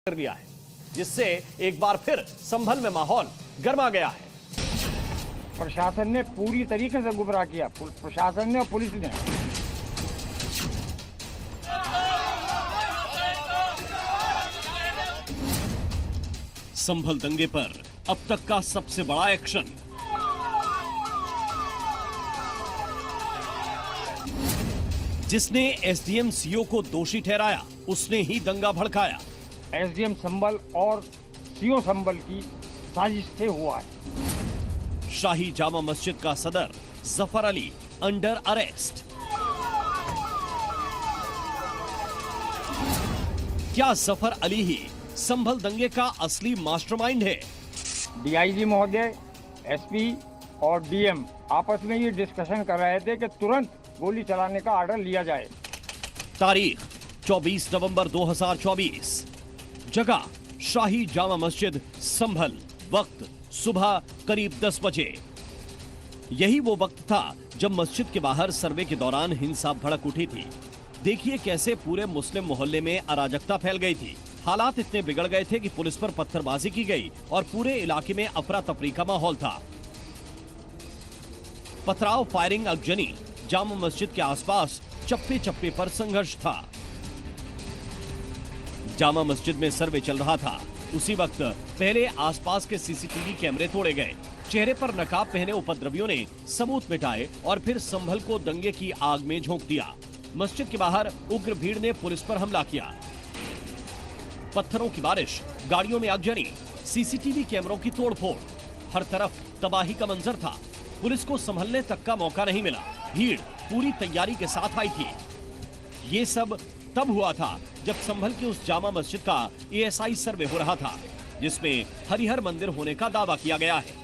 कर दिया है, जिससे एक बार फिर संभल में माहौल गर्मा गया है। प्रशासन ने पूरी तरीके से गुमराह किया, प्रशासन ने और पुलिस ने। संभल दंगे पर अब तक का सबसे बड़ा एक्शन। जिसने एसडीएम सीओ को दोषी ठहराया, उसने ही दंगा भड़काया। एसडीएम संभल और सीओ संभल की साजिश से हुआ है। शाही जामा मस्जिद का सदर जफर अली अंडर अरेस्ट। क्या जफर अली ही संभल दंगे का असली मास्टरमाइंड है? डीआईजी महोदय, एसपी और डीएम आपस में ये डिस्कशन कर रहे थे कि तुरंत गोली चलाने का ऑर्डर लिया जाए। तारीख 24 नवंबर 2024। जगह शाही जामा मस्जिद संभल। वक्त सुबह करीब 10 बजे। यही वो वक्त था जब मस्जिद के बाहर सर्वे के दौरान हिंसा भड़क उठी थी। देखिए कैसे पूरे मुस्लिम मोहल्ले में अराजकता फैल गई थी। हालात इतने बिगड़ गए थे कि पुलिस पर पत्थरबाजी की गई और पूरे इलाके में अफरा तफरी का माहौल था। पथराव, फायरिंग, अगजनी। जामा मस्जिद के आसपास चप्पे चप्पे पर संघर्ष था। जामा मस्जिद में सर्वे चल रहा था। उसी वक्त पहले आसपास के सीसीटीवी कैमरे तोड़े गए। चेहरे पर नकाब पहने उपद्रवियों ने सबूत मिटाए और फिर संभल को दंगे की आग में झोंक दिया। मस्जिद के बाहर उग्र भीड़ ने पुलिस पर हमला किया। पत्थरों की बारिश, गाड़ियों में आगजनी, सीसीटीवी कैमरों की तोड़फोड़। हर तरफ तबाही का मंजर था। पुलिस को संभलने तक का मौका नहीं मिला। भीड़ पूरी तैयारी के साथ आई थी। ये सब तब हुआ था जब संभल की उस जामा मस्जिद का एएसआई सर्वे हो रहा था, जिसमें हरिहर मंदिर होने का दावा किया गया है।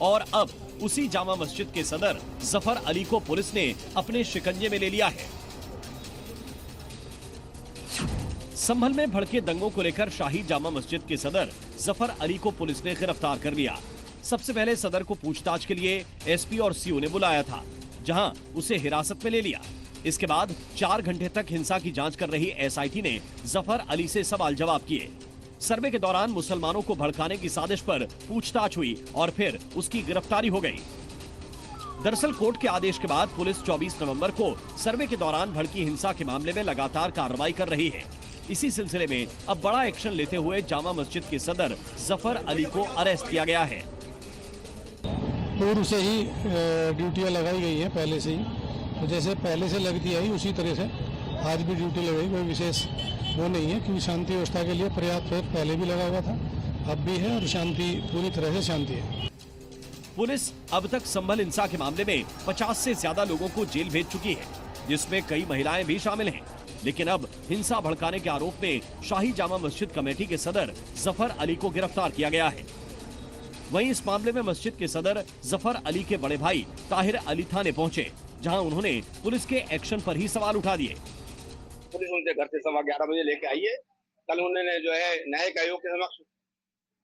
और अब उसी जामा मस्जिद के सदर जफर अली को पुलिस ने अपने शिकंजे में ले लिया है। संभल में भड़के दंगों को लेकर शाही जामा मस्जिद के सदर जफर अली को पुलिस ने गिरफ्तार कर लिया। सबसे पहले सदर को पूछताछ के लिए एसपी और सीओ ने बुलाया था, जहां उसे हिरासत में ले लिया। इसके बाद 4 घंटे तक हिंसा की जांच कर रही एसआईटी ने जफर अली से सवाल जवाब किए। सर्वे के दौरान मुसलमानों को भड़काने की साजिश पर पूछताछ हुई और फिर उसकी गिरफ्तारी हो गई। दरअसल कोर्ट के आदेश के बाद पुलिस 24 नवंबर को सर्वे के दौरान भड़की हिंसा के मामले में लगातार कार्रवाई कर रही है। इसी सिलसिले में अब बड़ा एक्शन लेते हुए जामा मस्जिद के सदर जफर अली को अरेस्ट किया गया है। पूर्व से ही ड्यूटियां लगाई गई है, पहले से ही। तो जैसे पहले से लगती आई उसी तरह से आज भी ड्यूटी लगाई। कोई विशेष वो नहीं है, क्योंकि शांति व्यवस्था के लिए पर्याप्त पहले भी लगा हुआ था, अब भी है, और शांति पूरी तरह से शांति है। पुलिस अब तक संभल हिंसा के मामले में 50 से ज्यादा लोगों को जेल भेज चुकी है, जिसमें कई महिलाएं भी शामिल हैं। लेकिन अब हिंसा भड़काने के आरोप में शाही जामा मस्जिद कमेटी के सदर जफर अली को गिरफ्तार किया गया है। वहीं इस मामले में मस्जिद के सदर जफर अली के बड़े भाई ताहिर अली थाने पहुंचे, जहां उन्होंने पुलिस के एक्शन पर ही सवाल उठा दिए। पुलिस उनसे घर से 11:15 बजे लेके आई है। कल उन्होंने जो है न्यायिक आयोग के समक्ष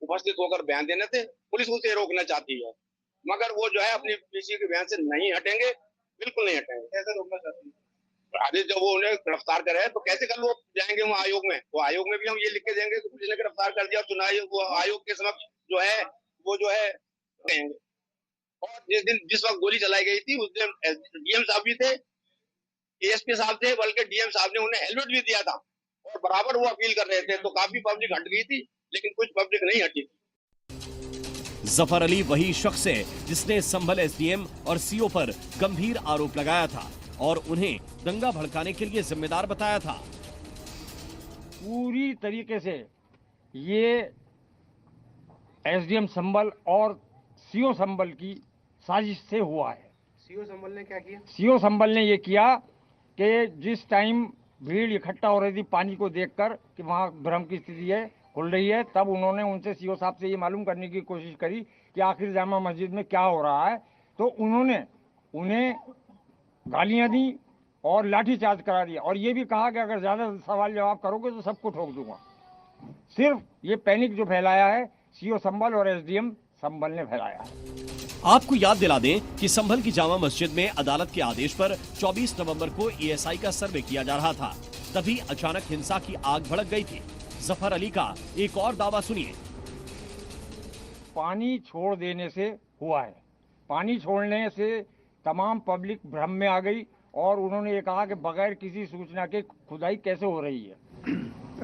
उपस्थित होकर बयान देने थे। पुलिस उसे रोकना चाहती है, मगर वो जो है अपनी किसी के बयान से नहीं हटेंगे, बिल्कुल नहीं हटेंगे। कैसे रोकना चाहती है? आगे जब वो उन्हें गिरफ्तार करे तो कैसे कल वो जाएंगे वहाँ आयोग में? वो आयोग में भी हम ये लिख के देंगे कि पुलिस ने गिरफ्तार कर दिया, चुनाव वो आयोग के समक्ष जो है वो जो है कहेंगे। और जिस वक्त गोली चलाई गई थी उस दिन डीएम साहब भी थे, एएसपी साहब थे, बल्कि डीएम साहब ने उन्हें हेलमेट भी दिया था और बराबर वो अपील कर रहे थे। तो काफी पब्लिक हट गई थी, लेकिन कुछ पब्लिक नहीं हटी थी। जफर अली वही शख्स है जिसने संभल एसडीएम और सीओ पर गंभीर आरोप लगाया था और उन्हें दंगा भड़काने के लिए जिम्मेदार बताया था। पूरी तरीके से ये एसडीएम संभल और सीओ संभल की साजिश से हुआ है। सीओ संभल ने क्या किया? सीओ संभल ने ये किया कि जिस टाइम भीड़ इकट्ठा हो रही थी पानी को देखकर कि वहाँ भ्रम की स्थिति है, खुल रही है, तब उन्होंने उनसे सीओ साहब से ये मालूम करने की कोशिश करी कि आखिर जामा मस्जिद में क्या हो रहा है। तो उन्होंने उन्हें गालियाँ दी और लाठीचार्ज करा दिया और ये भी कहा कि अगर ज़्यादा सवाल जवाब करोगे तो सबको ठोक दूंगा। सिर्फ ये पैनिक जो फैलाया है सीओ संभल और एसडीएम संभल ने फैलाया है। आपको याद दिला दें कि संभल की जामा मस्जिद में अदालत के आदेश पर 24 नवंबर को एएसआई का सर्वे किया जा रहा था। तभी अचानक हिंसा की आग भड़क गई थी। जफर अली का एक और दावा सुनिए। पानी छोड़ देने से हुआ है। पानी छोड़ने से तमाम पब्लिक भ्रम में आ गई और उन्होंने ये कहा कि बगैर किसी सूचना के खुदाई कैसे हो रही है।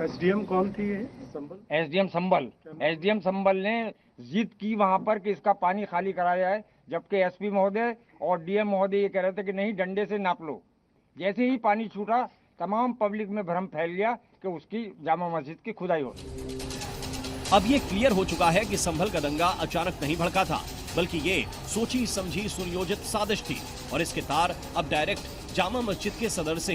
एसडीएम कौन थी ये संभल? एसडीएम संभल ने जिद की वहां पर कि इसका पानी खाली कराया है, जबकि एसपी महोदय और डीएम महोदय ये कह रहे थे कि नहीं, डंडे से नाप लो। जैसे ही पानी छूटा तमाम पब्लिक में भ्रम फैल गया कि उसकी जामा मस्जिद की खुदाई हो। अब ये क्लियर हो चुका है कि संभल का दंगा अचानक नहीं भड़का था, बल्कि ये सोची समझी सुनियोजित साजिश थी और इसके तार अब डायरेक्ट जामा मस्जिद के सदर से